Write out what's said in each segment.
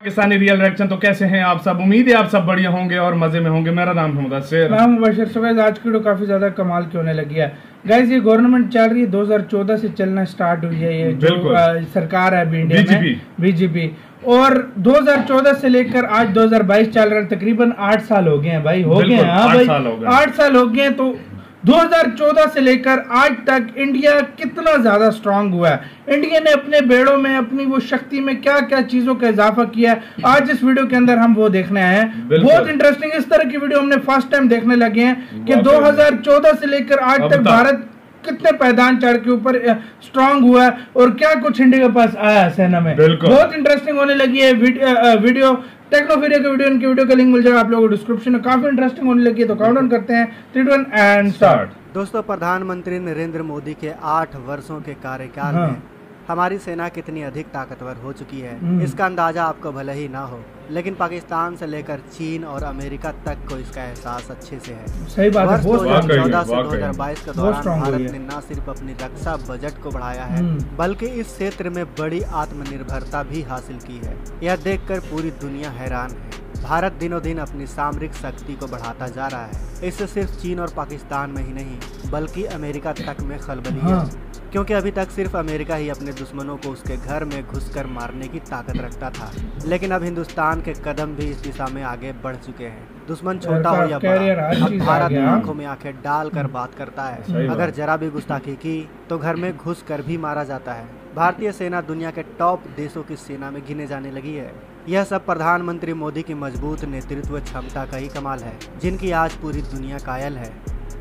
Pakistani real reaction. तो कैसे हैं आप सब? उम्मीद है आप सब बढ़िया होंगे और मजे में होंगे। मेरा नाम है मुदस्सिर। मैं मुबशर सुबह। आज की वीडियो काफी ज्यादा कमाल की होने लगी है गाइस। ये गवर्नमेंट चल रही है 2014 से चलना स्टार्ट हुई है। ये जो सरकार है अभी इंडिया में बीजेपी, और 2014 से लेकर आज 2022 चल रहा है। तकरीबन 8 साल हो गए हैं भाई, हो गए हैं। हाँ भाई 8 साल हो गए हैं। तो 2014 से लेकर आज तक इंडिया कितना ज्यादा स्ट्रांग हुआ है। इंडिया ने अपने बेड़ों में अपनी वो शक्ति में क्या क्या चीजों का इजाफा किया है, आज इस वीडियो के अंदर हम वो देखने आए हैं। बहुत इंटरेस्टिंग इस तरह की वीडियो हमने फर्स्ट टाइम देखने लगे हैं कि 2014 से लेकर आज तक भारत कितने पैदान चढ़ के ऊपर स्ट्रांग हुआ है और क्या कुछ इंडिया के पास आया है सेना में। बहुत इंटरेस्टिंग होने लगी है वीडियो। टेक्नोफीरिया के वीडियो, इनकी वीडियो का लिंक मिल जाएगा आप लोगों को डिस्क्रिप्शन में। काफी इंटरेस्टिंग होने लगी है। तो काउंटडाउन करते हैं 3 2 1 एंड स्टार्ट। दोस्तों, प्रधानमंत्री नरेंद्र मोदी के 8 वर्षों के कार्यकाल में हमारी सेना कितनी अधिक ताकतवर हो चुकी है, इसका अंदाजा आपको भले ही ना हो, लेकिन पाकिस्तान से लेकर चीन और अमेरिका तक को इसका एहसास अच्छे से है। सही बात है। 2014 से 2022 के दौरान भारत ने न सिर्फ अपनी रक्षा बजट को बढ़ाया है, बल्कि इस क्षेत्र में बड़ी आत्मनिर्भरता भी हासिल की है। यह देखकर पूरी दुनिया हैरान है। भारत दिनों दिन अपनी सामरिक शक्ति को बढ़ाता जा रहा है। इससे सिर्फ चीन और पाकिस्तान में ही नहीं, बल्कि अमेरिका तक में खलबली है, क्योंकि अभी तक सिर्फ अमेरिका ही अपने दुश्मनों को उसके घर में घुसकर मारने की ताकत रखता था, लेकिन अब हिंदुस्तान के कदम भी इस दिशा में आगे बढ़ चुके हैं। दुश्मन छोटा हो या बड़ा, अब भारत आंखों में आंखें डालकर बात करता है। अगर जरा भी गुस्ताखी की तो घर में घुस कर भी मारा जाता है। भारतीय सेना दुनिया के टॉप देशों की सेना में गिने जाने लगी है। यह सब प्रधानमंत्री मोदी की मजबूत नेतृत्व क्षमता का ही कमाल है, जिनकी आज पूरी दुनिया कायल है।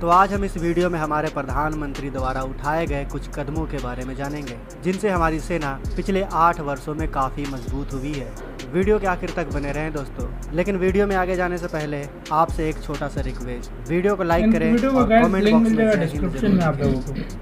तो आज हम इस वीडियो में हमारे प्रधानमंत्री द्वारा उठाए गए कुछ कदमों के बारे में जानेंगे, जिनसे हमारी सेना पिछले 8 वर्षों में काफी मजबूत हुई है। वीडियो के आखिर तक बने रहें दोस्तों। लेकिन वीडियो में आगे जाने से पहले आपसे एक छोटा सा रिक्वेस्ट, वीडियो को लाइक करें और कमेंट बॉक्स में डिस्क्रिप्शन में आप लोगों को।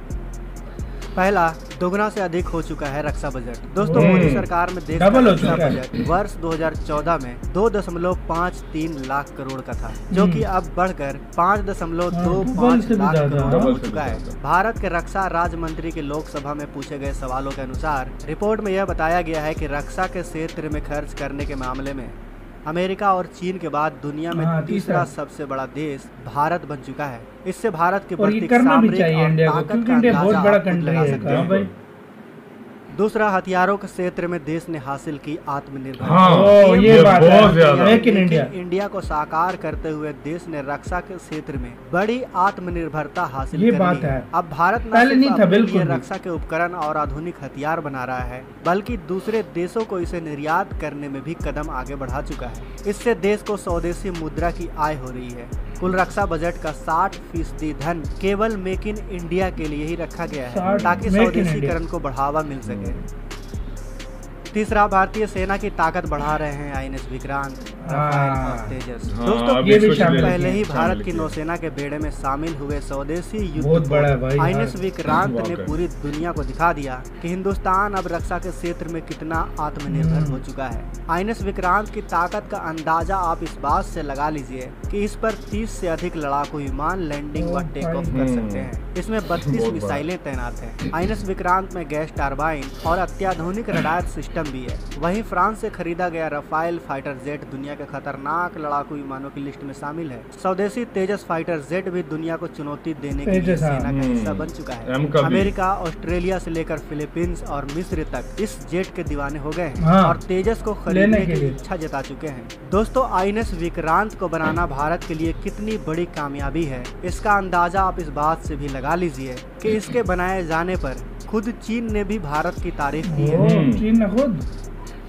पहला, दोगुना से अधिक हो चुका है रक्षा बजट। दोस्तों, मोदी सरकार में देश का रक्षा बजट वर्ष 2014 में 2.53 लाख करोड़ का था, जो कि अब बढ़कर 5.25 लाख करोड़ हो चुका है। भारत के रक्षा राज्य मंत्री के लोकसभा में पूछे गए सवालों के अनुसार रिपोर्ट में यह बताया गया है कि रक्षा के क्षेत्र में खर्च करने के मामले में अमेरिका और चीन के बाद दुनिया में तीसरा सबसे बड़ा देश भारत बन चुका है। इससे भारत की बढ़ती सामरिक और ताकत का अंदाजा लगा सकते हैं। दूसरा, हथियारों के क्षेत्र में देश ने हासिल की आत्मनिर्भरता। ये बात है। इंडिया को साकार करते हुए देश ने रक्षा के क्षेत्र में बड़ी आत्मनिर्भरता हासिल कर ली है। अब भारत न सिर्फ रक्षा के उपकरण और आधुनिक हथियार बना रहा है, बल्कि दूसरे देशों को इसे निर्यात करने में भी कदम आगे बढ़ा चुका है। इससे देश को स्वदेशी मुद्रा की आय हो रही है। कुल रक्षा बजट का 60% धन केवल मेक इन इंडिया के लिए ही रखा गया है, ताकि स्वदेशीकरण को बढ़ावा मिल सके। तीसरा, भारतीय सेना की ताकत बढ़ा रहे हैं आईएनएस विक्रांत, राफेल और तेजस। दोस्तों, ये भी पहले ही भारत की नौसेना के बेड़े में शामिल हुए स्वदेशी युद्धपोत आईएनएस विक्रांत ने पूरी दुनिया को दिखा दिया कि हिंदुस्तान अब रक्षा के क्षेत्र में कितना आत्मनिर्भर हो चुका है। आईएनएस विक्रांत की ताकत का अंदाजा आप इस बात से लगा लीजिए कि इस पर 30 से अधिक लड़ाकू विमान लैंडिंग व टेक ऑफ कर सकते हैं। इसमें 32 मिसाइलें तैनात हैं। आईएनएस विक्रांत में गैस टरबाइन और अत्याधुनिक रडार सिस्टम भी है। वहीं फ्रांस से खरीदा गया राफेल फाइटर जेट दुनिया के खतरनाक लड़ाकू विमानों की लिस्ट में शामिल है। स्वदेशी तेजस फाइटर जेट भी दुनिया को चुनौती देने के लिए सेना का हिस्सा बन चुका है। अमेरिका, ऑस्ट्रेलिया से लेकर फिलीपींस और मिस्र तक इस जेट के दीवाने हो गए हैं और तेजस को खरीदने की इच्छा जता चुके हैं। दोस्तों, आईएनएस विक्रांत को बनाना भारत के लिए कितनी बड़ी कामयाबी है, इसका अंदाजा आप इस बात से भी लगा लीजिए कि इसके बनाए जाने पर खुद चीन ने भी भारत की तारीफ की है। चीन ने खुद।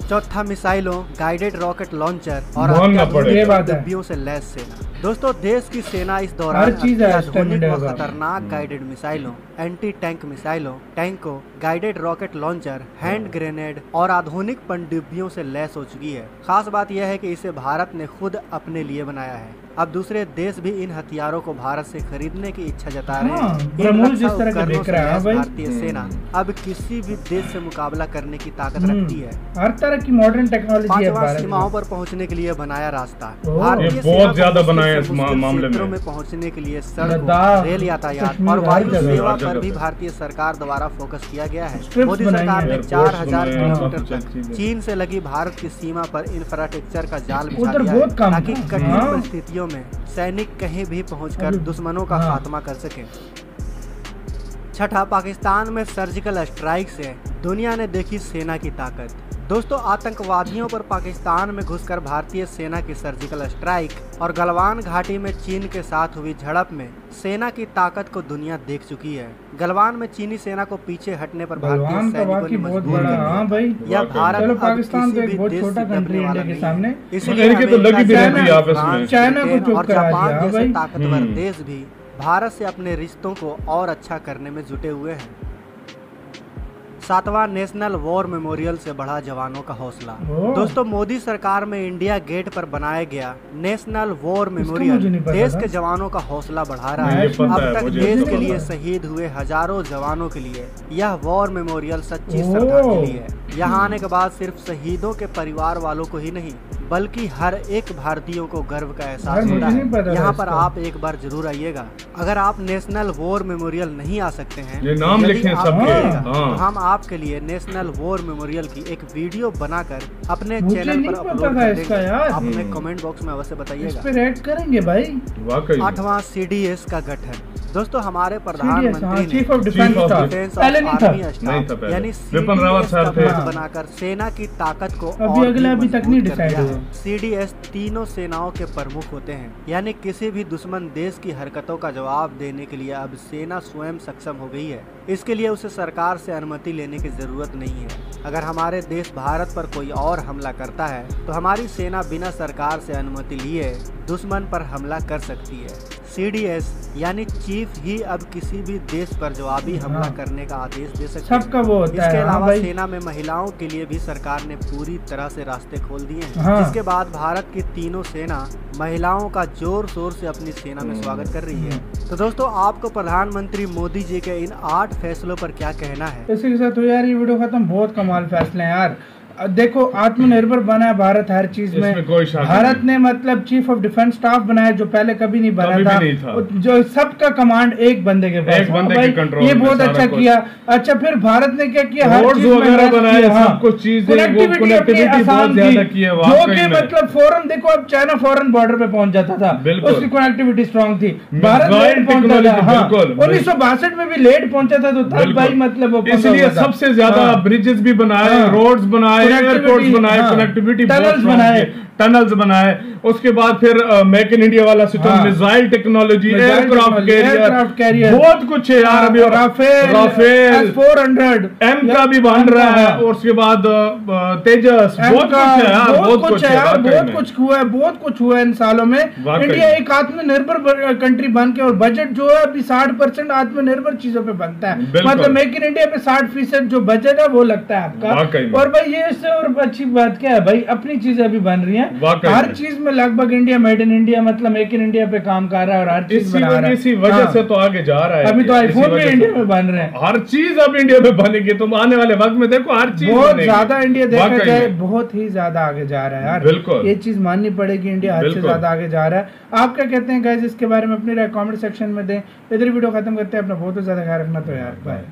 चौथा, मिसाइलों, गाइडेड रॉकेट लॉन्चर और अत्याधुनिक से लैस सेना। दोस्तों, देश की सेना इस दौरान अत्याधुनिक व खतरनाक गाइडेड मिसाइलों, एंटी टैंक मिसाइलों, टैंकों, guided rocket launcher, hand grenade और आधुनिक पनडुब्बियों से लैस हो चुकी है। खास बात यह है कि इसे भारत ने खुद अपने लिए बनाया है। अब दूसरे देश भी इन हथियारों को भारत से खरीदने की इच्छा जता रहे हैं। भारतीय सेना अब किसी भी देश से मुकाबला करने की ताकत रखती है। हर तरह की मॉडर्न टेक्नोलॉजी है। सीमाओं पर पहुंचने के लिए बनाया रास्ता, बहुत ज्यादा बनाया इस मामले में पहुंचने के लिए सड़क, रेल यातायात और वायु सेवा पर भी भारतीय सरकार द्वारा फोकस किया गया है। मोदी सरकार ने 4000 किलोमीटर तक चीन से लगी भारत की सीमा पर इंफ्रास्ट्रक्चर का जाल बिछा दिया है, ताकि कठिन परिस्थितियों में सैनिक कहीं भी पहुंचकर दुश्मनों का खात्मा कर सके। छठा, पाकिस्तान में सर्जिकल स्ट्राइक से दुनिया ने देखी सेना की ताकत। दोस्तों, आतंकवादियों पर पाकिस्तान में घुसकर भारतीय सेना की सर्जिकल स्ट्राइक और गलवान घाटी में चीन के साथ हुई झड़प में सेना की ताकत को दुनिया देख चुकी है। गलवान में चीनी सेना को पीछे हटने पर भारतीय सैनिकों ने मजबूर कर दिया। यह भारत पाकिस्तान तो एक बहुत छोटा कंट्री इंडिया के सामने, इसलिए चाइना और जापान जैसे ताकतवर देश भी भारत से अपने रिश्तों को और अच्छा करने में जुटे हुए हैं। सातवां, नेशनल वॉर मेमोरियल से बढ़ा जवानों का हौसला। दोस्तों, मोदी सरकार में इंडिया गेट पर बनाया गया नेशनल वॉर मेमोरियल देश के जवानों का हौसला बढ़ा रहा है। अब तक देश के लिए शहीद हुए हजारों जवानों के लिए यह वॉर मेमोरियल सच्ची श्रद्धांजलि है। यहाँ आने के बाद सिर्फ शहीदों के परिवार वालों को ही नहीं बल्कि हर एक भारतीयों को गर्व का एहसास होता है। यहाँ पर आप एक बार जरूर आइएगा। अगर आप नेशनल वॉर मेमोरियल नहीं आ सकते हैं, ये नाम लिखें सबके, तो हम आपके लिए नेशनल वॉर मेमोरियल की एक वीडियो बनाकर अपने चैनल पर अपलोड कर देंगे। आप हमें कमेंट बॉक्स में अवश्य बताइएगा, करेंगे भाई। 8वां CDS का गठन। दोस्तों, हमारे प्रधानमंत्री चीफ ऑफ डिफेंस स्टाफ यानी बनाकर सेना की ताकत को अभी तक नहीं डिसाइड हुआ। CDS तीनों सेनाओं के प्रमुख होते हैं, यानी किसी भी दुश्मन देश की हरकतों का जवाब देने के लिए अब सेना स्वयं सक्षम हो गई है। इसके लिए उसे सरकार से अनुमति लेने की जरूरत नहीं है। अगर हमारे देश भारत पर कोई और हमला करता है तो हमारी सेना बिना सरकार से अनुमति लिए दुश्मन पर हमला कर सकती है। CDS यानी चीफ ही अब किसी भी देश पर जवाबी हमला करने का आदेश दे सकते हैं। सबका वो होता इसके है। अलावा सेना में महिलाओं के लिए भी सरकार ने पूरी तरह से रास्ते खोल दिए हैं। जिसके बाद भारत की तीनों सेना महिलाओं का जोर शोर से अपनी सेना में स्वागत कर रही है। तो दोस्तों, आपको प्रधानमंत्री मोदी जी के इन 8 फैसलों पर क्या कहना है? इसी के साथ यार ये वीडियो खत्म। बहुत कमाल फैसले हैं यार। देखो, आत्मनिर्भर बना है भारत हर चीज में। भारत ने मतलब चीफ ऑफ डिफेंस स्टाफ बनाया जो पहले कभी नहीं बना था। जो सबका कमांड एक बंदे के पास, ये बहुत अच्छा किया। अच्छा, फिर भारत ने क्या किया, हर चीज जो कि मतलब फौरन देखो, अब चाइना फौरन बॉर्डर पे पहुंच जाता था, उसकी कनेक्टिविटी स्ट्रॉन्ग थी। भारत लेट पहुंचता था। 1962 में भी लेट पहुंचा था, तो तब भाई मतलब इसलिए सबसे ज्यादा ब्रिजेस भी बनाए, रोड्स बनाए, एयरपोर्ट्स बनाए, कनेक्टिविटी टनल्स बनाए। उसके बाद फिर मेक इन इंडिया वाला system, missile technology, aircraft carrier, बहुत कुछ है यार। अभी राफेल S-400 M का भी बन रहा है, और उसके बाद तेजस, बहुत कुछ है यार, बहुत कुछ हुआ है इन सालों में। इंडिया एक आत्मनिर्भर कंट्री बन के, और बजट जो है अभी 60% आत्मनिर्भर चीजों पे बनता है। मतलब मेक इन इंडिया पे 60% जो बजट है वो लगता है आपका। और भाई ये इससे और अच्छी बात क्या है भाई, अपनी चीजें अभी बन रही है। हर चीज में लगभग इंडिया, मेड इन इंडिया, मतलब मेक इन इंडिया पे काम कर रहा है, और हर चीज बना रहा है। इसी वजह से तो आगे जा रहा है। अभी तो आईफोन भी इंडिया में बन रहे हैं। हर चीज अब इंडिया में बनेगी। तुम आने वाले वक्त में देखो, हर चीज बहुत ज्यादा इंडिया देखा जाए बहुत ही ज्यादा आगे जा रहा है यार। बिल्कुल, ये चीज माननी पड़ेगी, इंडिया हद से ज्यादा आगे जा रहा है। आप क्या कहते हैं गाइस, इसके बारे में अपनी राय कमेंट सेक्शन में दें। इधर वीडियो खत्म करते हैं। अपना बहुत ज्यादा ख्याल रखना। तो यार बाय।